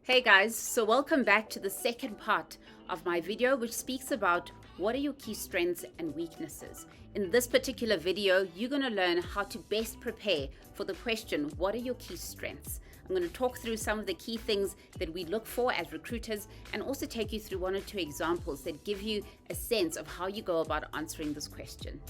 Hey guys, so welcome back to the second part of my video, which speaks about what are your key strengths and weaknesses. In this particular video, you're going to learn how to best prepare for the question, what are your key strengths? I'm going to talk through some of the key things that we look for as recruiters and also take you through one or two examples that give you a sense of how you go about answering this question.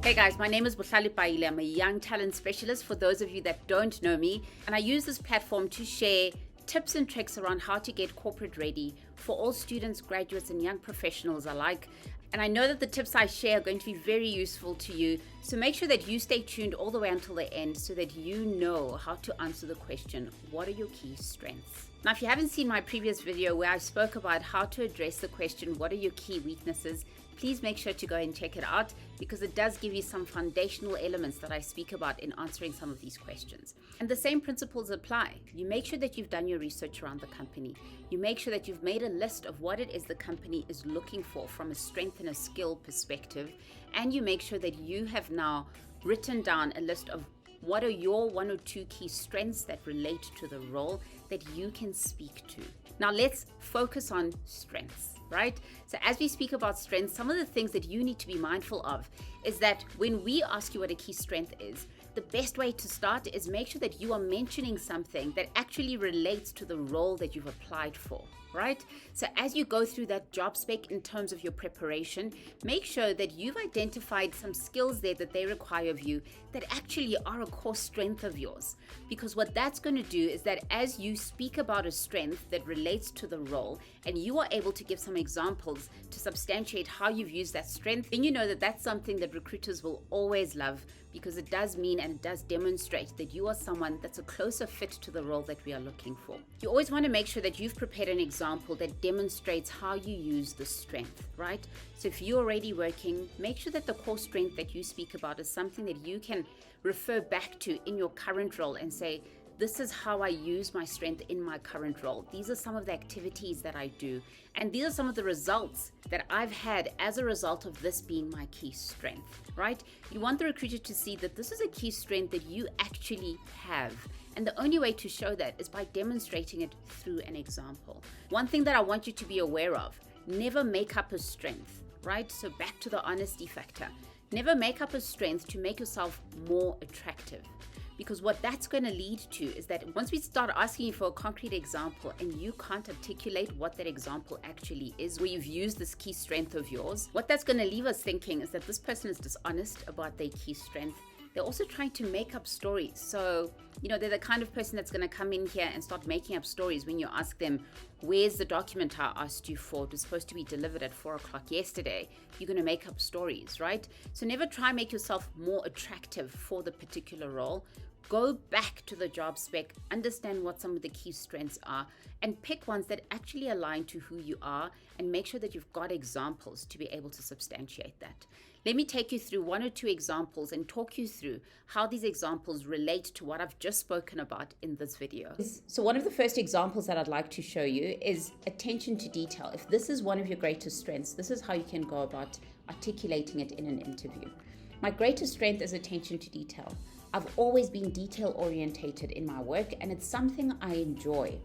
Hey guys, my name is Bohlale Paile. I'm a young talent specialist for those of you that don't know me, and I use this platform to share tips and tricks around how to get corporate ready for all students, graduates, and young professionals alike. And I know that the tips I share are going to be very useful to you, so make sure that you stay tuned all the way until the end so that you know how to answer the question, what are your key strengths? Now, if you haven't seen my previous video where I spoke about how to address the question, what are your key weaknesses, please make sure to go and check it out because it does give you some foundational elements that I speak about in answering some of these questions. And the same principles apply. You make sure that you've done your research around the company. You make sure that you've made a list of what it is the company is looking for from a strength and a skill perspective. And you make sure that you have now written down a list of what are your one or two key strengths that relate to the role that you can speak to. Now let's focus on strengths, right? So as we speak about strengths, some of the things that you need to be mindful of is that when we ask you what a key strength is, the best way to start is make sure that you are mentioning something that actually relates to the role that you've applied for, right? So as you go through that job spec in terms of your preparation, make sure that you've identified some skills there that they require of you that actually are a core strength of yours. Because what that's going to do is that as you speak about a strength that relates to the role and you are able to give some examples to substantiate how you've used that strength, then you know that that's something that recruiters will always love because it does mean and it does demonstrate that you are someone that's a closer fit to the role that we are looking for. You always want to make sure that you've prepared an example that demonstrates how you use the strength, right? So if you're already working, make sure that the core strength that you speak about is something that you can refer back to in your current role and say, this is how I use my strength in my current role. These are some of the activities that I do. And these are some of the results that I've had as a result of this being my key strength, right? You want the recruiter to see that this is a key strength that you actually have. And the only way to show that is by demonstrating it through an example. One thing that I want you to be aware of, never make up a strength, right? So back to the honesty factor. Never make up a strength to make yourself more attractive. Because what that's going to lead to is that once we start asking you for a concrete example and you can't articulate what that example actually is, where you've used this key strength of yours, what that's going to leave us thinking is that this person is dishonest about their key strength. They're also trying to make up stories. So, they're the kind of person that's going to come in here and start making up stories when you ask them, where's the document I asked you for? It was supposed to be delivered at 4 o'clock yesterday. You're going to make up stories, right? So never try and make yourself more attractive for the particular role. Go back to the job spec, understand what some of the key strengths are, and pick ones that actually align to who you are, and make sure that you've got examples to be able to substantiate that. Let me take you through one or two examples and talk you through how these examples relate to what I've just spoken about in this video. So one of the first examples that I'd like to show you is attention to detail. If this is one of your greatest strengths, this is how you can go about articulating it in an interview. My greatest strength is attention to detail. I've always been detail orientated in my work and it's something I enjoy.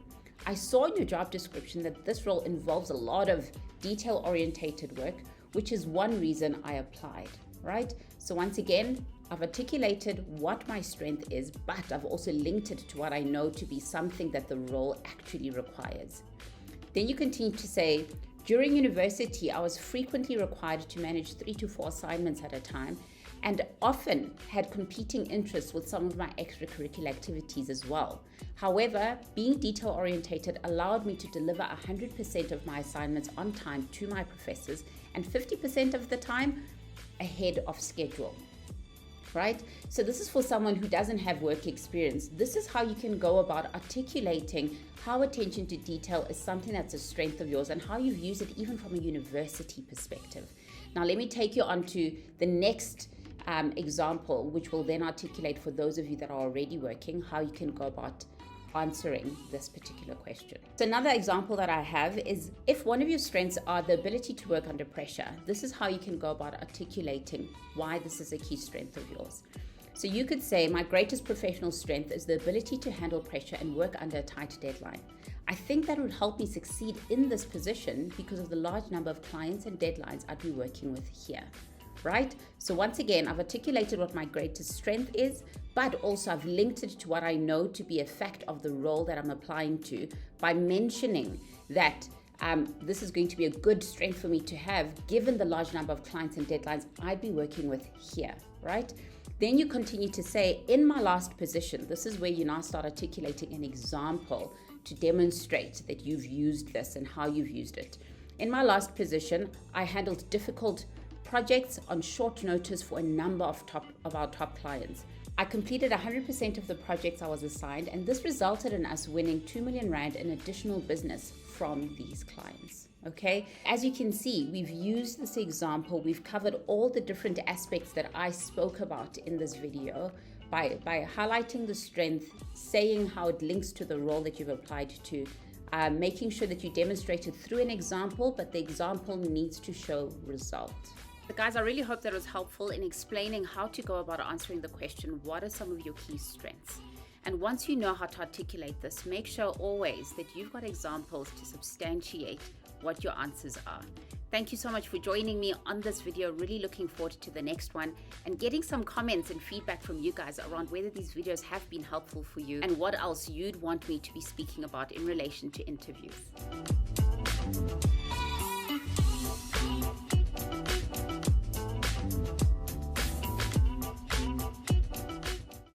I saw in your job description that this role involves a lot of detail orientated work, which is one reason I applied, right? So once again, I've articulated what my strength is, but I've also linked it to what I know to be something that the role actually requires. Then you continue to say, during university, I was frequently required to manage 3 to 4 assignments at a time and often had competing interests with some of my extracurricular activities as well. However, being detail orientated allowed me to deliver 100% of my assignments on time to my professors and 50% of the time ahead of schedule, right? So this is for someone who doesn't have work experience. This is how you can go about articulating how attention to detail is something that's a strength of yours and how you've used it even from a university perspective. Now, let me take you on to the next example, which will then articulate for those of you that are already working, how you can go about answering this particular question. So another example that I have is if one of your strengths are the ability to work under pressure, this is how you can go about articulating why this is a key strength of yours. So you could say, my greatest professional strength is the ability to handle pressure and work under a tight deadline. I think that would help me succeed in this position because of the large number of clients and deadlines I'd be working with here, right? So once again, I've articulated what my greatest strength is, but also I've linked it to what I know to be a fact of the role that I'm applying to by mentioning that this is going to be a good strength for me to have given the large number of clients and deadlines I'd be working with here, right? Then you continue to say, in my last position, this is where you now start articulating an example to demonstrate that you've used this and how you've used it. In my last position, I handled difficult projects on short notice for a number of our top clients. I completed 100% of the projects I was assigned, and this resulted in us winning 2 million Rand in additional business from these clients. Okay, as you can see, we've used this example. We've covered all the different aspects that I spoke about in this video by highlighting the strength, saying how it links to the role that you've applied to, making sure that you demonstrate it through an example, but the example needs to show result. But guys, I really hope that was helpful in explaining how to go about answering the question, what are some of your key strengths? And once you know how to articulate this, make sure always that you've got examples to substantiate what your answers are. Thank you so much for joining me on this video. Really looking forward to the next one and getting some comments and feedback from you guys around whether these videos have been helpful for you and what else you'd want me to be speaking about in relation to interviews.